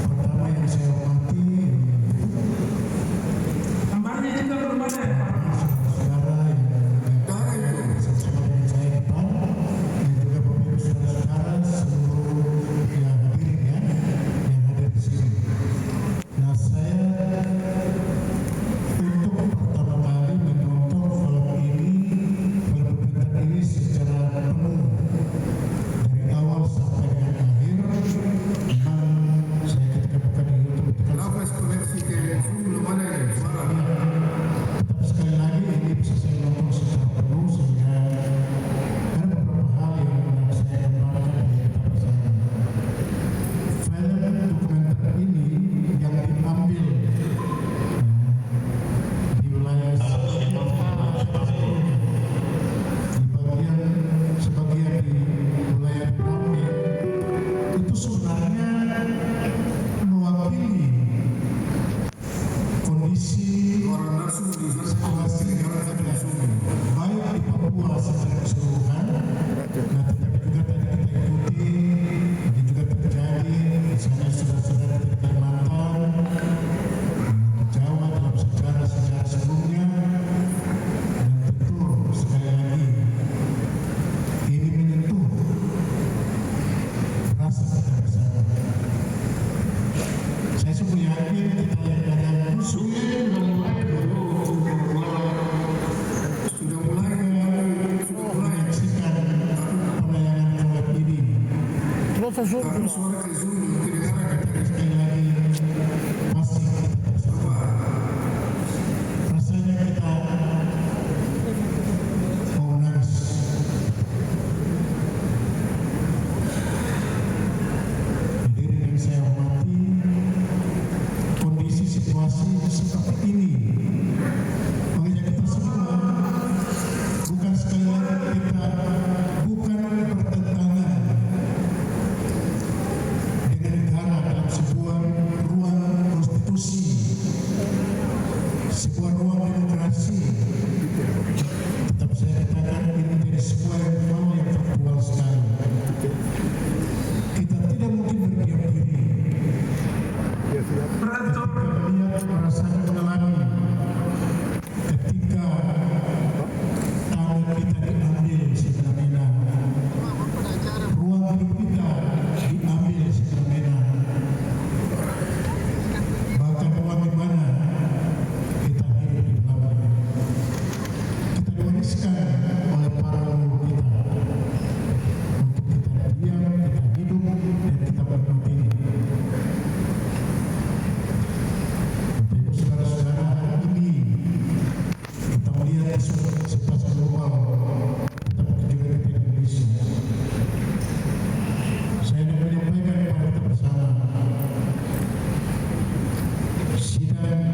Pertama yang saya hormati ke Zoom. Kalau suara ke Zoom belum kedengaran, kita sekali lagi masih kita berubah. Rasanya kita mau nangis. Hadirin yang saya hormati, kondisi situasi seperti ini mengajak kita semua bukan sekali lagi kita bukan bertentangan dengan negara dalam sebuah ruang konstitusi, sebuah ruang demokrasi. Tetap saya katakan ini menjadi sebuah hal yang faktual sekali. Kita tidak mungkin berdiam diri ketika melihat, merasakan, mengalami ketika tangan kita diambil semena-mena, ruang hidup kita diambil semena-mena, bahkan ruang di mana kita hidup di dalamnya kita diwariskan oleh para leluhur kita untuk kita diam, kita hidup, dan kita menikmati. Bapak Ibu saudara-saudara, hari ini kita melihat situasi global, tetapi juga kita di Indonesia. Saya ingin menyampaikan kepada kita bersama, sidang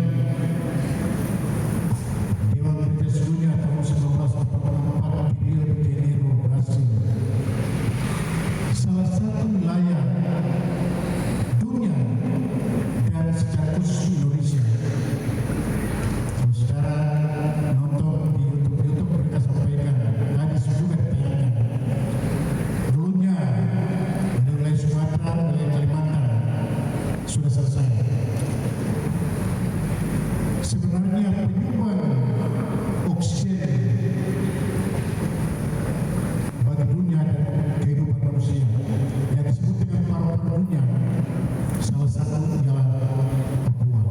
Dewan Gereja Sedunia tahun 1944 di Rio de Janeiro, Brasil, salah satu wilayah dunia dan secara khusus di Indonesia. Kalau saudara nonton di YouTube mereka sampaikan, tadi juga ditayangkan. Dulunya dari wilayah Sumatera, wilayah Kalimantan sudah selesai. Sebenarnya penyumbang oksigen bagi dunia dan kehidupan manusia yang disebut dengan paru-paru dunia, salah satu ialah Papua.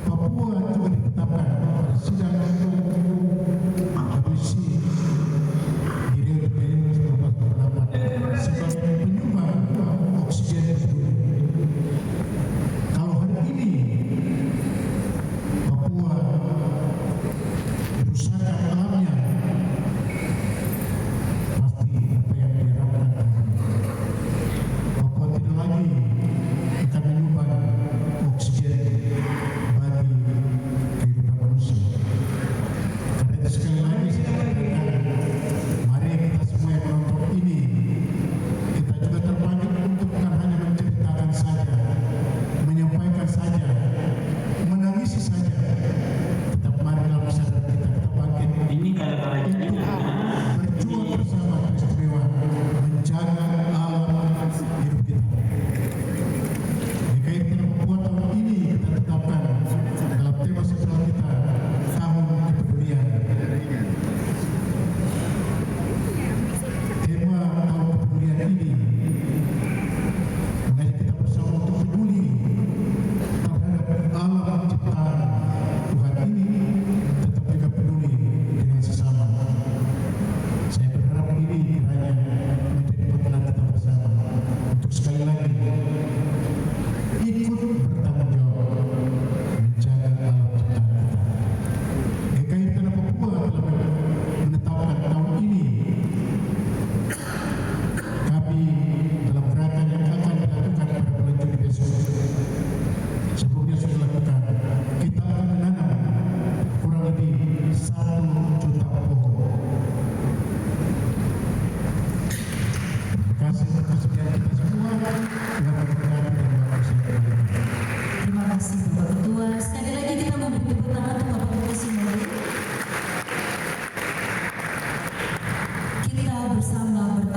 Papua juga ditetapkan pada sidang WC di Rio de Janeiro 1948 sebagai penyumbang oksigen di dunia. Kalau hari ini Papua dirusakan alamnya, pasti apa yang diharapkan Papua tidak lagi akan menyumbang oksigen bagi kehidupan manusia. Karena itu sekali lagi saya katakan, mari kita semua yang menonton ini, kita juga terpanggil untuk bukan hanya menceritakan saja, menyampaikan saja, menangisi saja, tetap marilah masyarakat kita bangkit Ini gara-gara untuk berjuang bersama peristiwa menjaga alam hidup kita. Jika itu membuat tahun ini kita tetapkan dalam tema sentral kita, tahun kepedulian. Tema tahun kepedulian ini mengajak kita bersama untuk peduli terhadap alam ciptaan Tuhan ini, tetap juga peduli dengan sesama. Saya berharap ini kiranya menjadi penggerak kita bersama untuk sekali lagi ikut bertanggung jawab menjaga alam ciptaan kita. GKI Tanah Papua telah menetapkan tahun ini kami dalam gerakan yang akan dilakukan pada bulan Juli besok. Sebelumnya sudah dilakukan, kita akan menanam kurang lebih 1 juta pohon. Terima kasih atas kesediaan kita semua. Tuhan memberkati dan memberkati kembali. Terima kasih Bapak Ketua. Sekali lagi kita memberi tepuk tangan untuk Bapak Ketua Sinode. Kita bersama bertanggung